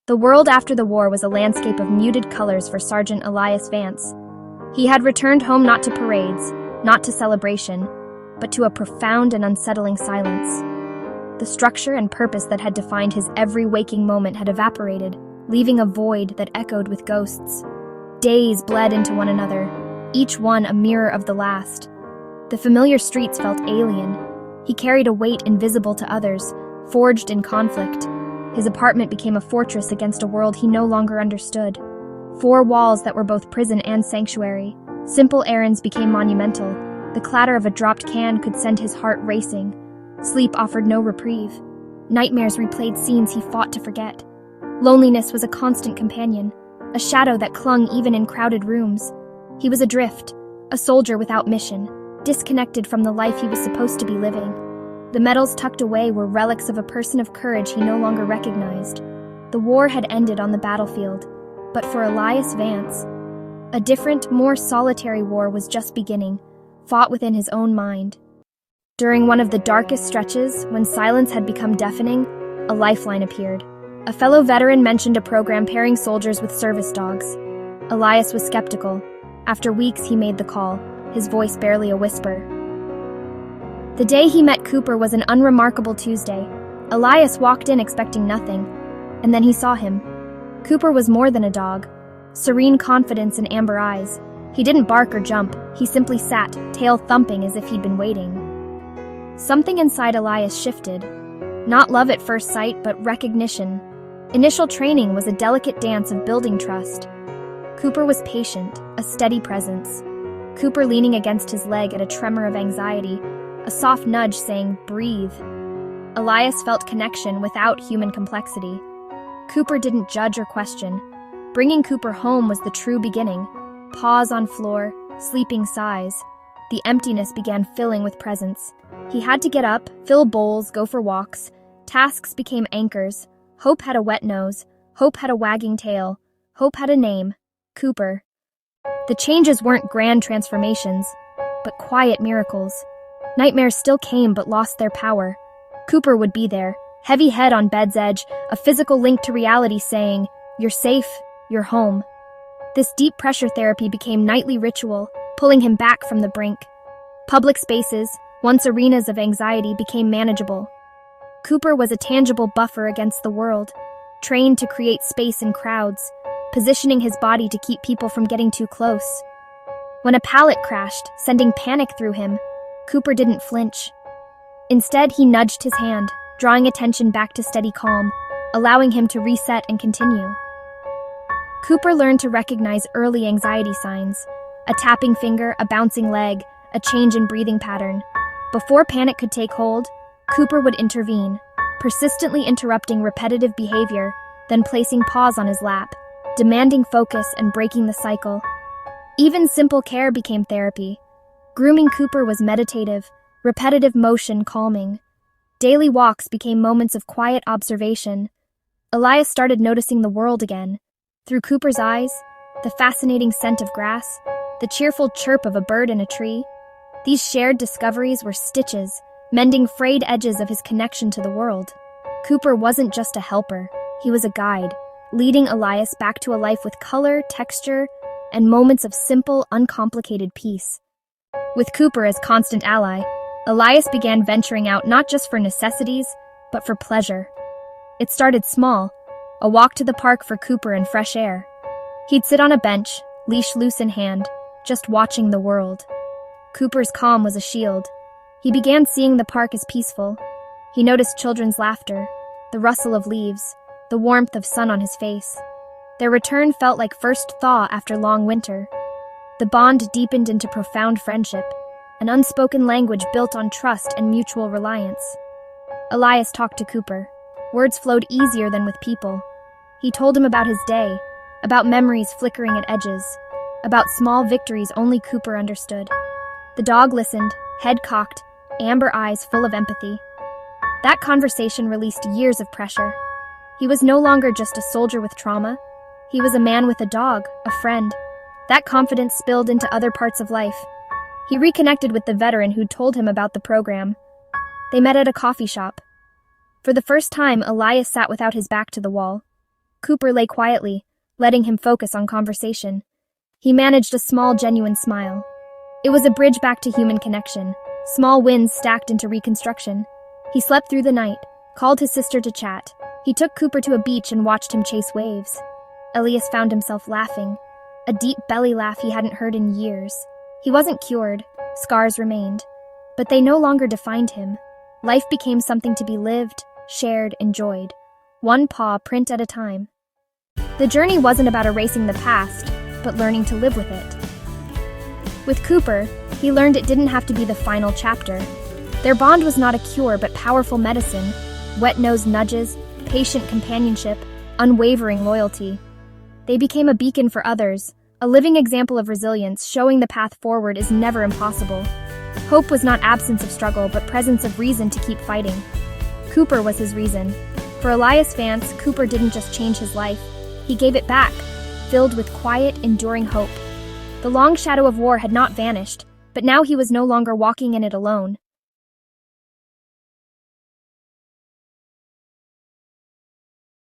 The world after the war was a landscape of muted colors for Sergeant Elias Vance. He had returned home not to parades, not to celebration, but to a profound and unsettling silence. The structure and purpose that had defined his every waking moment had evaporated, leaving a void that echoed with ghosts. Days bled into one another, each one a mirror of the last. The familiar streets felt alien. He carried a weight invisible to others, forged in conflict. His apartment became a fortress against a world he no longer understood. 4 walls that were both prison and sanctuary. Simple errands became monumental. The clatter of a dropped can could send his heart racing. Sleep offered no reprieve. Nightmares replayed scenes he fought to forget. Loneliness was a constant companion, a shadow that clung even in crowded rooms. He was adrift, a soldier without mission, disconnected from the life he was supposed to be living. The medals tucked away were relics of a person of courage he no longer recognized. The war had ended on the battlefield, but for Elias Vance, a different, more solitary war was just beginning, fought within his own mind. During one of the darkest stretches, when silence had become deafening, a lifeline appeared. A fellow veteran mentioned a program pairing soldiers with service dogs. Elias was skeptical. After weeks, he made the call, his voice barely a whisper. The day he met Cooper was an unremarkable Tuesday. Elias walked in expecting nothing, and then he saw him. Cooper was more than a dog. Serene confidence in amber eyes. He didn't bark or jump. He simply sat, tail thumping as if he'd been waiting. Something inside Elias shifted. Not love at first sight, but recognition. Initial training was a delicate dance of building trust. Cooper was patient, a steady presence. Cooper leaning against his leg at a tremor of anxiety, a soft nudge saying, "Breathe." Elias felt connection without human complexity. Cooper didn't judge or question. Bringing Cooper home was the true beginning. Paws on floor, sleeping sighs. The emptiness began filling with presence. He had to get up, fill bowls, go for walks. Tasks became anchors. Hope had a wet nose. Hope had a wagging tail. Hope had a name. Cooper. The changes weren't grand transformations, but quiet miracles. Nightmares still came but lost their power. Cooper would be there, heavy head on bed's edge, a physical link to reality saying, "You're safe, you're home." This deep pressure therapy became nightly ritual, pulling him back from the brink. Public spaces, once arenas of anxiety, became manageable. Cooper was a tangible buffer against the world, trained to create space in crowds, positioning his body to keep people from getting too close. When a pallet crashed, sending panic through him, Cooper didn't flinch. Instead, he nudged his hand, drawing attention back to steady calm, allowing him to reset and continue. Cooper learned to recognize early anxiety signs, a tapping finger, a bouncing leg, a change in breathing pattern. Before panic could take hold, Cooper would intervene, persistently interrupting repetitive behavior, then placing paws on his lap, demanding focus and breaking the cycle. Even simple care became therapy. Grooming Cooper was meditative, repetitive motion calming. Daily walks became moments of quiet observation. Elias started noticing the world again. Through Cooper's eyes, the fascinating scent of grass, the cheerful chirp of a bird in a tree. These shared discoveries were stitches, mending frayed edges of his connection to the world. Cooper wasn't just a helper, he was a guide, leading Elias back to a life with color, texture, and moments of simple, uncomplicated peace. With Cooper as constant ally, Elias began venturing out not just for necessities, but for pleasure. It started small, a walk to the park for Cooper and fresh air. He'd sit on a bench, leash loose in hand, just watching the world. Cooper's calm was a shield. He began seeing the park as peaceful. He noticed children's laughter, the rustle of leaves, the warmth of sun on his face. Their return felt like first thaw after long winter. The bond deepened into profound friendship, an unspoken language built on trust and mutual reliance. Elias talked to Cooper. Words flowed easier than with people. He told him about his day, about memories flickering at edges, about small victories only Cooper understood. The dog listened, head cocked, amber eyes full of empathy. That conversation released years of pressure. He was no longer just a soldier with trauma. He was a man with a dog, a friend. That confidence spilled into other parts of life. He reconnected with the veteran who'd told him about the program. They met at a coffee shop. For the first time, Elias sat without his back to the wall. Cooper lay quietly, letting him focus on conversation. He managed a small, genuine smile. It was a bridge back to human connection, small wins stacked into reconstruction. He slept through the night, called his sister to chat. He took Cooper to a beach and watched him chase waves. Elias found himself laughing, a deep belly laugh he hadn't heard in years. He wasn't cured, scars remained, but they no longer defined him. Life became something to be lived, shared, enjoyed, one paw print at a time. The journey wasn't about erasing the past, but learning to live with it. With Cooper, he learned it didn't have to be the final chapter. Their bond was not a cure, but powerful medicine, wet-nosed nudges, patient companionship, unwavering loyalty. They became a beacon for others, a living example of resilience, showing the path forward is never impossible. Hope was not absence of struggle, but presence of reason to keep fighting. Cooper was his reason. For Elias Vance, Cooper didn't just change his life, he gave it back, filled with quiet, enduring hope. The long shadow of war had not vanished, but now he was no longer walking in it alone.